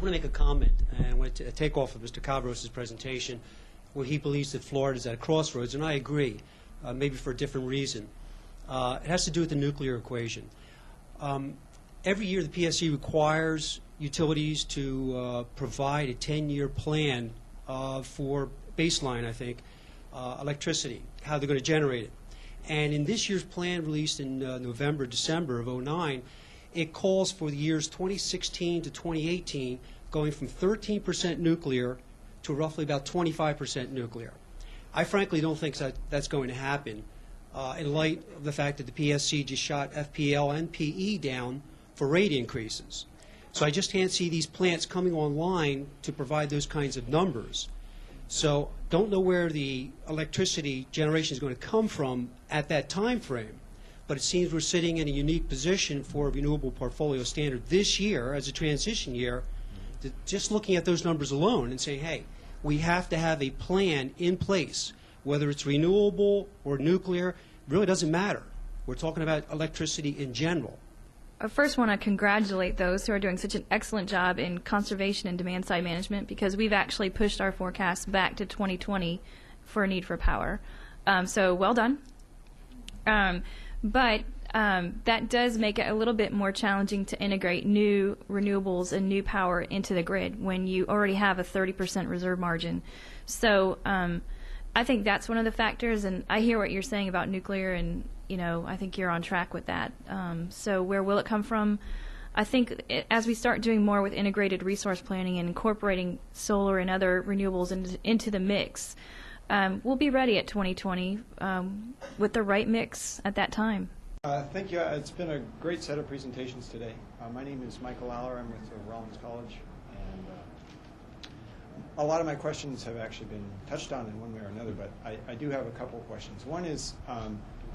I want to make a comment, and I want to take off of Mr. Cabros' presentation, where he believes that Florida is at a crossroads, and I agree, maybe for a different reason. It has to do with the nuclear equation. Every year the PSC requires utilities to provide a 10-year plan for baseline, I think, electricity, how they're going to generate it. And in this year's plan released in November, December of '09, it calls for the years 2016 to 2018 going from 13% nuclear to roughly about 25% nuclear. I frankly don't think that's going to happen in light of the fact that the PSC just shot FPL and PE down for rate increases. So I just can't see these plants coming online to provide those kinds of numbers. So don't know where the electricity generation is going to come from at that time frame. But it seems we're sitting in a unique position for a renewable portfolio standard this year as a transition year, just looking at those numbers alone and saying, hey, we have to have a plan in place, whether it's renewable or nuclear, really doesn't matter. We're talking about electricity in general. I first want to congratulate those who are doing such an excellent job in conservation and demand-side management, because we've actually pushed our forecast back to 2020 for a need for power. So well done. But that does make it a little bit more challenging to integrate new renewables and new power into the grid when you already have a 30% reserve margin. So I think that's one of the factors, and I hear what you're saying about nuclear, and I think you're on track with that. So where will it come from? I think as we start doing more with integrated resource planning and incorporating solar and other renewables into the mix, we'll be ready at 2020 with the right mix at that time. Thank you. It's been a great set of presentations today. My name is Michael Aller. I'm with Rollins College, and a lot of my questions have actually been touched on in one way or another, but I do have a couple of questions. One is,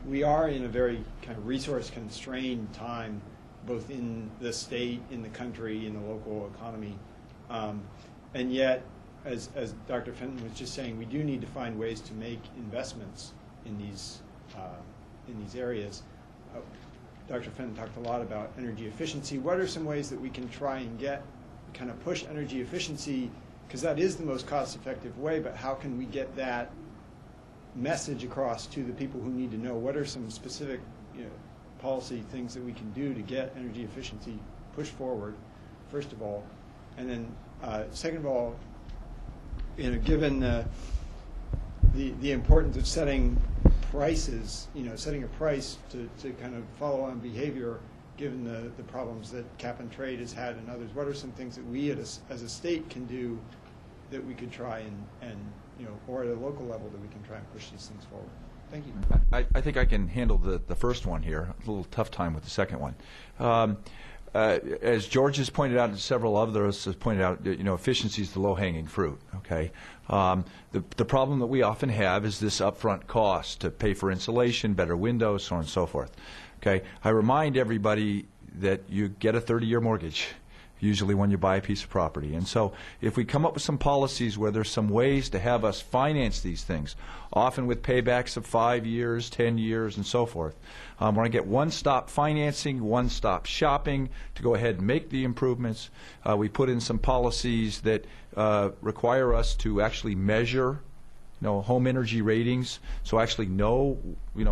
we are in a very kind of resource-constrained time, both in the state, in the country, in the local economy, and yet, as Dr. Fenton was just saying, we do need to find ways to make investments in these areas. Dr. Fenton talked a lot about energy efficiency. What are some ways that we can try and kind of push energy efficiency, because that is the most cost-effective way, but how can we get that message across to the people who need to know? What are some specific policy things that we can do to get energy efficiency pushed forward, first of all? And then second of all, given the importance of setting prices, setting a price to kind of follow on behavior, given the problems that cap and trade has had and others, what are some things that we as a state can do that we could try and or at a local level that we can try and push these things forward? Thank you. I think I can handle the first one here. A little tough time with the second one. As George has pointed out and several others have pointed out, efficiency is the low-hanging fruit. Okay, the problem that we often have is this upfront cost to pay for insulation, better windows, so on and so forth. Okay, I remind everybody that you get a 30-year mortgage usually when you buy a piece of property. And so if we come up with some policies where there's some ways to have us finance these things, often with paybacks of 5 years, 10 years, and so forth, we're going to get one-stop financing, one-stop shopping to go ahead and make the improvements. We put in some policies that require us to actually measure home energy ratings, so actually know,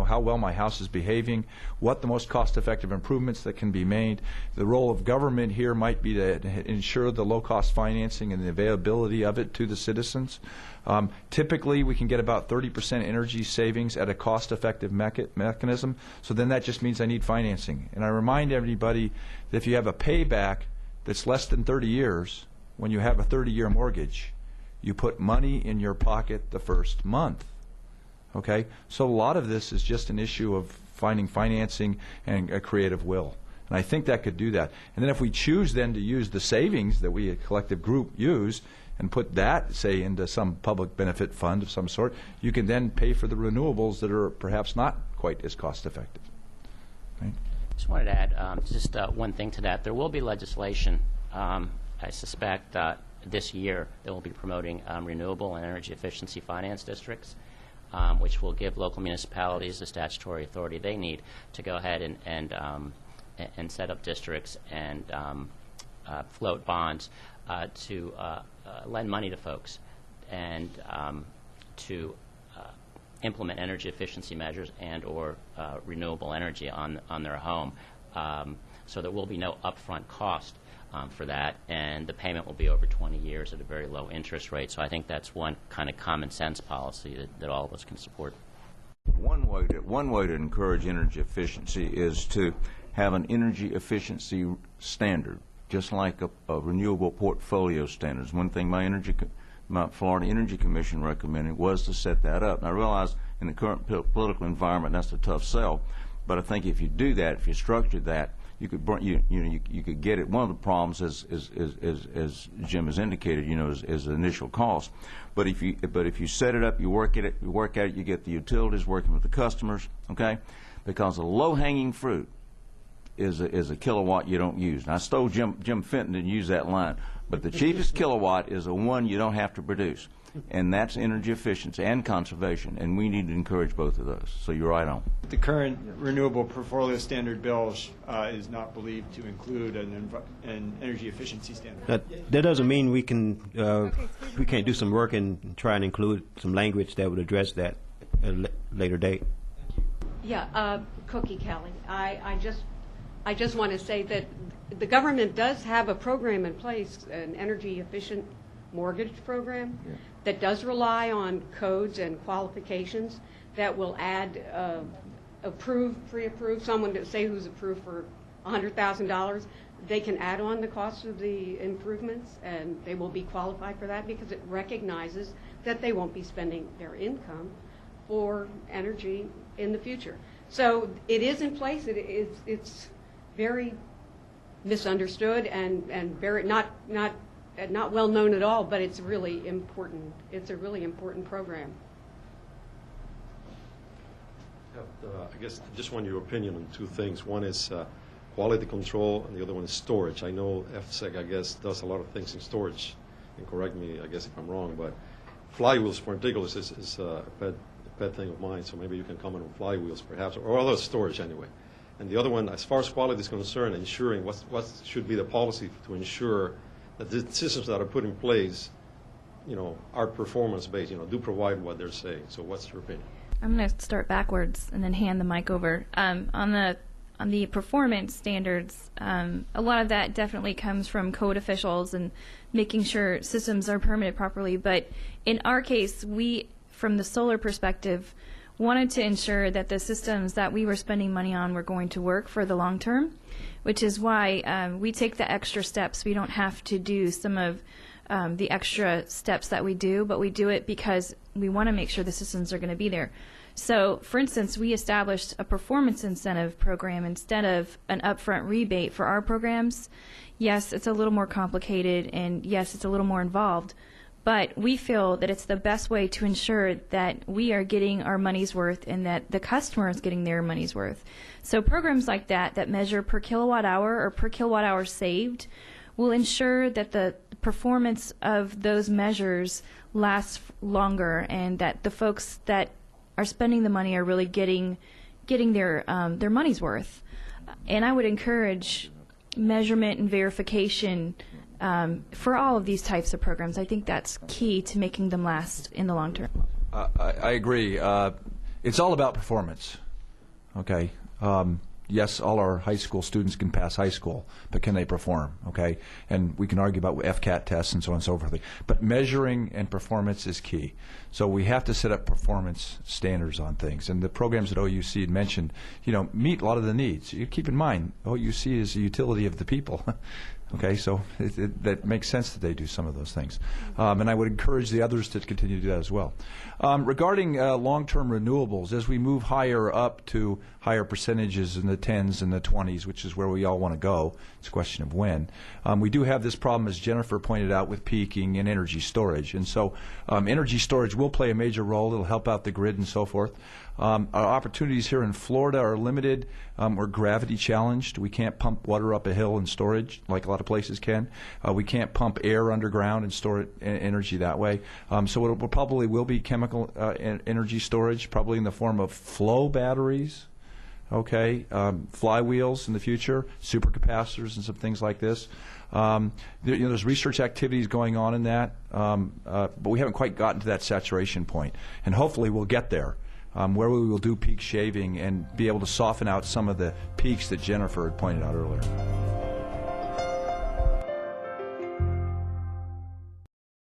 how well my house is behaving, what the most cost-effective improvements that can be made. The role of government here might be to ensure the low-cost financing and the availability of it to the citizens. Typically, we can get about 30% energy savings at a cost-effective mechanism, so then that just means I need financing. And I remind everybody that if you have a payback that's less than 30 years, when you have a 30-year mortgage, you put money in your pocket the first month. Okay? So a lot of this is just an issue of finding financing and a creative will. And I think that could do that. And then if we choose then to use the savings that we, a collective group, use and put that, say, into some public benefit fund of some sort, you can then pay for the renewables that are perhaps not quite as cost effective. Right? Just wanted to add just one thing to that. There will be legislation, I suspect, this year that will be promoting renewable and energy efficiency finance districts, which will give local municipalities the statutory authority they need to go ahead and set up districts and float bonds to lend money to folks and to implement energy efficiency measures and or renewable energy on their home. So there will be no upfront cost for that, and the payment will be over 20 years at a very low interest rate. So I think that's one kind of common sense policy that all of us can support. One way to encourage energy efficiency is to have an energy efficiency standard, just like a renewable portfolio standards. One thing my Florida Energy Commission recommended was to set that up. And I realize in the current political environment that's a tough sell, but I think if you do that, if you structure that, you could you could get it. One of the problems, as Jim has indicated, is the initial cost. But if you set it up, you work at it, you get the utilities working with the customers, okay? Because the low-hanging fruit is a kilowatt you don't use. And I stole Jim Fenton didn't use that line, but the cheapest kilowatt is the one you don't have to produce, and that's energy efficiency and conservation, and we need to encourage both of those. So you're right on. The current renewable portfolio standard bill is not believed to include an energy efficiency standard. That doesn't mean we can't do some work and try and include some language that would address that at a later date. Yeah, Cookie Kelly. I just want to say that the government does have a program in place, an energy efficient mortgage program, that does rely on codes and qualifications that will add pre-approved, someone to say who's approved for $100,000, they can add on the cost of the improvements and they will be qualified for that because it recognizes that they won't be spending their income for energy in the future. So it is in place. It's very misunderstood and very not well known at all, but it's really important. It's a really important program. I guess I just want your opinion on two things. One is quality control, and the other one is storage. I know FSEC, I guess, does a lot of things in storage, and correct me, I guess, if I'm wrong, but flywheels, for particular, is a pet thing of mine, so maybe you can comment on flywheels, perhaps, or other storage anyway. And the other one, as far as quality is concerned, ensuring what should be the policy to ensure that the systems that are put in place, are performance-based, do provide what they're saying. So what's your opinion? I'm going to start backwards and then hand the mic over. On the performance standards, a lot of that definitely comes from code officials and making sure systems are permitted properly. But in our case, we, from the solar perspective, wanted to ensure that the systems that we were spending money on were going to work for the long term, which is why we take the extra steps. We don't have to do some of the extra steps that we do, but we do it because we want to make sure the systems are going to be there. So, for instance, we established a performance incentive program instead of an upfront rebate for our programs. Yes, it's a little more complicated, and yes, it's a little more involved, but we feel that it's the best way to ensure that we are getting our money's worth and that the customer is getting their money's worth. So programs like that measure per kilowatt hour or per kilowatt hour saved will ensure that the performance of those measures lasts longer and that the folks that are spending the money are really getting their money's worth. And I would encourage measurement and verification for all of these types of programs. I think that's key to making them last in the long term. I agree. It's all about performance. Okay. Yes, all our high school students can pass high school, but can they perform? Okay, and we can argue about FCAT tests and so on and so forth. But measuring and performance is key. So we have to set up performance standards on things. And the programs that OUC had mentioned, meet a lot of the needs. You keep in mind, OUC is a utility of the people. Okay, so that makes sense that they do some of those things. And I would encourage the others to continue to do that as well. Regarding long-term renewables, as we move higher up to higher percentages in the 10s and the 20s, which is where we all want to go, it's a question of when, we do have this problem, as Jennifer pointed out, with peaking and energy storage. And so energy storage will play a major role. It'll help out the grid and so forth. Our opportunities here in Florida are limited. We're gravity challenged. We can't pump water up a hill and storage like a lot of places can. We can't pump air underground and store energy that way. So it probably will be chemical energy storage, probably in the form of flow batteries. okay, flywheels in the future, supercapacitors and some things like this. There's research activities going on in that, but we haven't quite gotten to that saturation point. And hopefully we'll get there, where we will do peak shaving and be able to soften out some of the peaks that Jennifer had pointed out earlier.